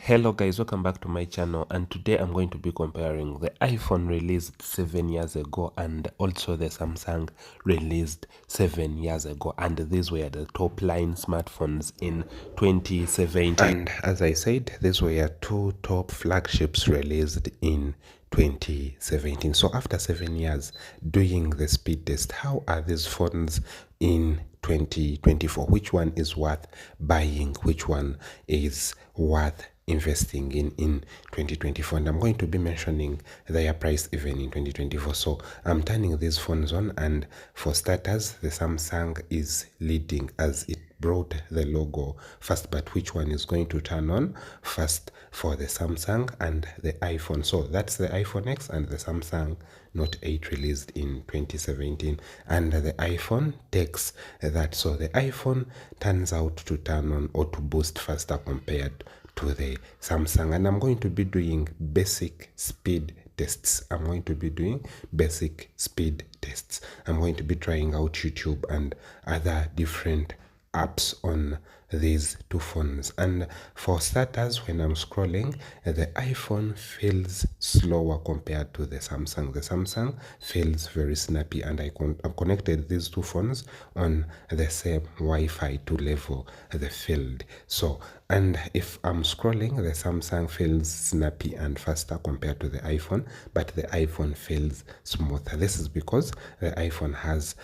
Hello guys, welcome back to my channel, and today I'm going to be comparing the iPhone released 7 years ago and also the Samsung released 7 years ago, and these were the top line smartphones in 2017. And as I said, these were two top flagships released in 2017. So after 7 years doing the speed test, how are these phones in 2024? Which one is worth buying? Which one is worth investing in 2024? And I'm going to be mentioning their price even in 2024. So I'm turning these phones on, and for starters, the Samsung is leading as it brought the logo first. But which one is going to turn on first for the Samsung and the iPhone? So that's the iPhone X and the Samsung Note 8 released in 2017, and the iPhone takes that. So the iPhone turns out to turn on or to boost faster compared to the Samsung. And I'm going to be doing basic speed tests. I'm going to be doing basic speed tests. I'm going to be trying out YouTube and other different apps on these two phones. And for starters, when I'm scrolling, the iPhone feels slower compared to the Samsung. The Samsung feels very snappy, and I've connected these two phones on the same Wi-Fi to level the field. So, and if I'm scrolling, the Samsung feels snappy and faster compared to the iPhone, but the iPhone feels smoother. This is because the iPhone has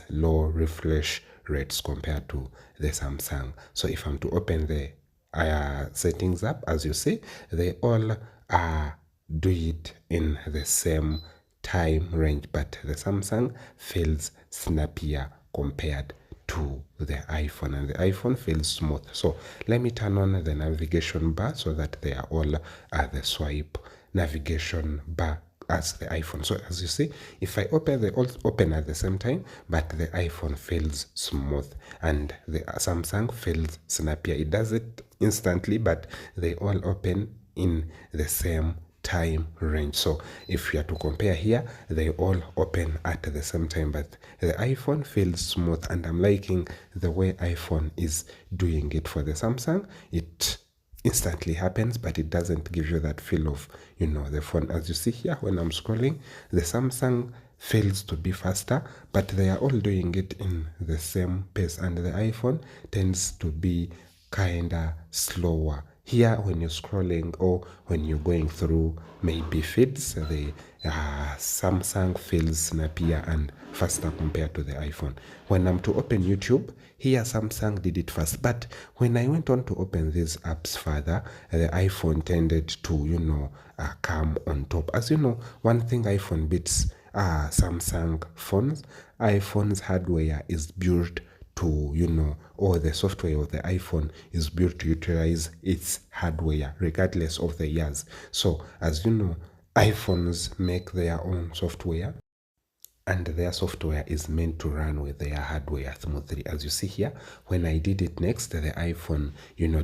low refresh rates compared to the Samsung. So if I'm to open the settings app, as you see, they all do it in the same time range, but the Samsung feels snappier compared to the iPhone, and the iPhone feels smooth. So let me turn on the navigation bar so that they are all the swipe navigation bar as the iPhone. So as you see, if I open, they all open at the same time, but the iPhone feels smooth and the Samsung feels snappier. It does it instantly, but they all open in the same time range. So if you are to compare here, they all open at the same time, but the iPhone feels smooth, and I'm liking the way iPhone is doing it. For the Samsung, it instantly happens, but it doesn't give you that feel of, the phone. As you see here, when I'm scrolling, the Samsung fails to be faster, but they are all doing it in the same pace, and the iPhone tends to be kinda slower. Here, when you're scrolling or when you're going through maybe feeds, the Samsung feels snappier and faster compared to the iPhone. When I'm to open YouTube, here Samsung did it fast, but when I went on to open these apps further, the iPhone tended to, come on top. As you know, one thing iPhone beats Samsung phones, iPhone's hardware is built to, or the software of the iPhone is built to utilize its hardware regardless of the years. So as you know, iPhones make their own software, and their software is meant to run with their hardware smoothly. As you see here, when I did it next, the iPhone,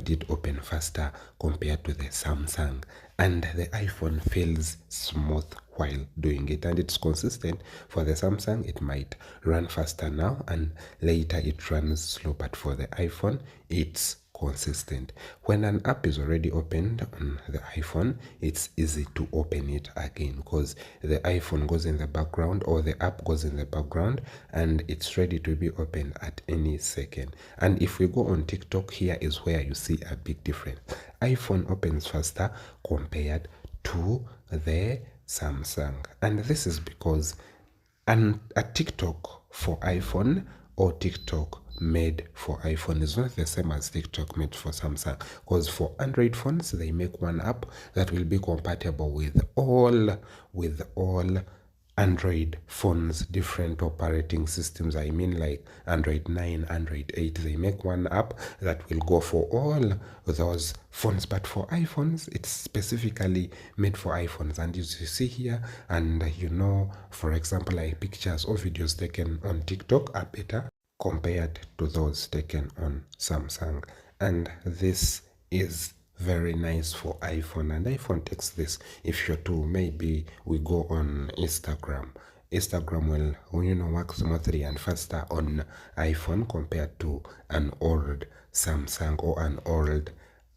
did open faster compared to the Samsung, and the iPhone feels smooth while doing it, and it's consistent. For the Samsung, it might run faster now and later it runs slow, but for the iPhone, it's consistent. When an app is already opened on the iPhone, it's easy to open it again because the iPhone goes in the background, or the app goes in the background, and it's ready to be opened at any second. And if we go on TikTok, here is where you see a big difference. iPhone opens faster compared to the Samsung, and this is because a TikTok for iPhone or TikTok made for iPhone is not the same as TikTok made for Samsung, because for Android phones they make one app that will be compatible with all Android phones, different operating systems. I mean, like Android 9, Android 8, they make one app that will go for all those phones. But for iPhones, it's specifically made for iPhones. And as you see here, and for example, like pictures or videos taken on TikTok are better compared to those taken on Samsung. And this is very nice for iPhone, and iPhone takes this. If you're to, maybe we go on Instagram will work smoothly and faster on iPhone compared to an old Samsung or an old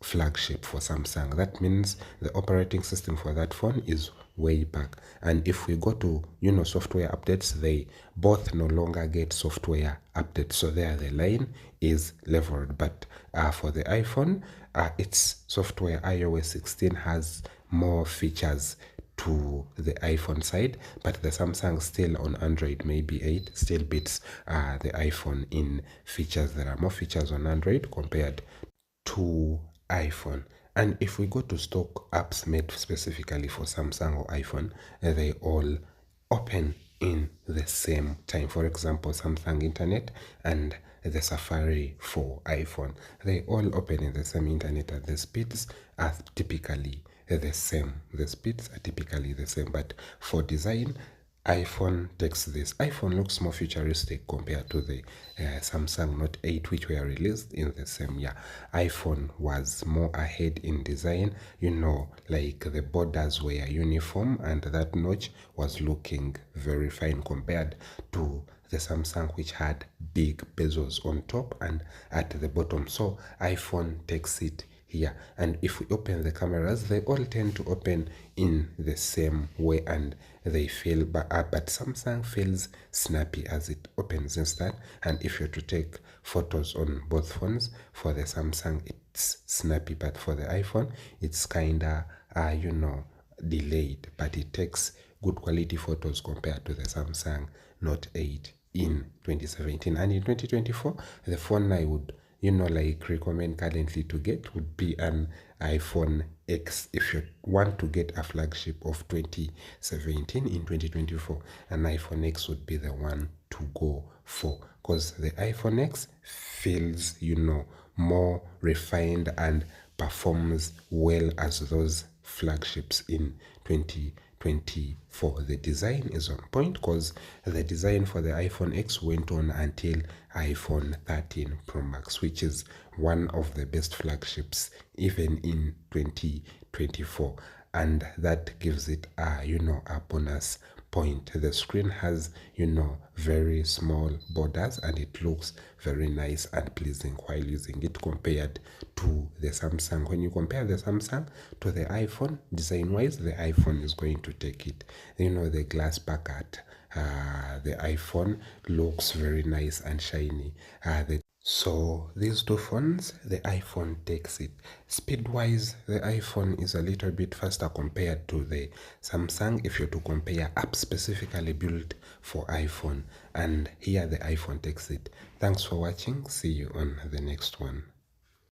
flagship for Samsung. That means the operating system for that phone is way back. And if we go to software updates, they both no longer get software updates. So there the line is leveled. But for the iPhone, its software iOS 16 has more features to the iPhone side, but the Samsung still on Android maybe 8 still beats the iPhone in features. There are more features on Android compared to iPhone. And if we go to stock apps made specifically for Samsung or iPhone, they all open in the same time. For example, Samsung Internet and the Safari for iPhone, they all open in the same internet, and the speeds are typically the same. The speeds are typically the same, but for design, iPhone takes this. iPhone looks more futuristic compared to the Samsung Note 8, which were released in the same year. iPhone was more ahead in design, like the borders were uniform and that notch was looking very fine compared to the Samsung, which had big bezels on top and at the bottom. So iPhone takes it here. And if we open the cameras, they all tend to open in the same way, and they feel but Samsung feels snappy as it opens instant. And if you're to take photos on both phones, for the Samsung it's snappy, but for the iPhone it's kinda delayed, but it takes good quality photos compared to the Samsung Note 8 in 2017. And in 2024, the phone I would recommend currently to get would be an iPhone X. If you want to get a flagship of 2017 in 2024, an iPhone X would be the one to go for, because the iPhone X feels more refined and performs well as those flagships in 2024. The design is on point, because the design for the iPhone X went on until iPhone 13 Pro Max, which is one of the best flagships even in 2024, and that gives it a bonus point. The screen has very small borders, and it looks very nice and pleasing while using it compared to the Samsung. When you compare the Samsung to the iPhone, design wise, the iPhone is going to take it. The glass back at the iPhone looks very nice and shiny. So these two phones, the iPhone takes it. Speed wise, the iPhone is a little bit faster compared to the Samsung if you're to compare apps specifically built for iPhone, and here the iPhone takes it. Thanks for watching. See you on the next one.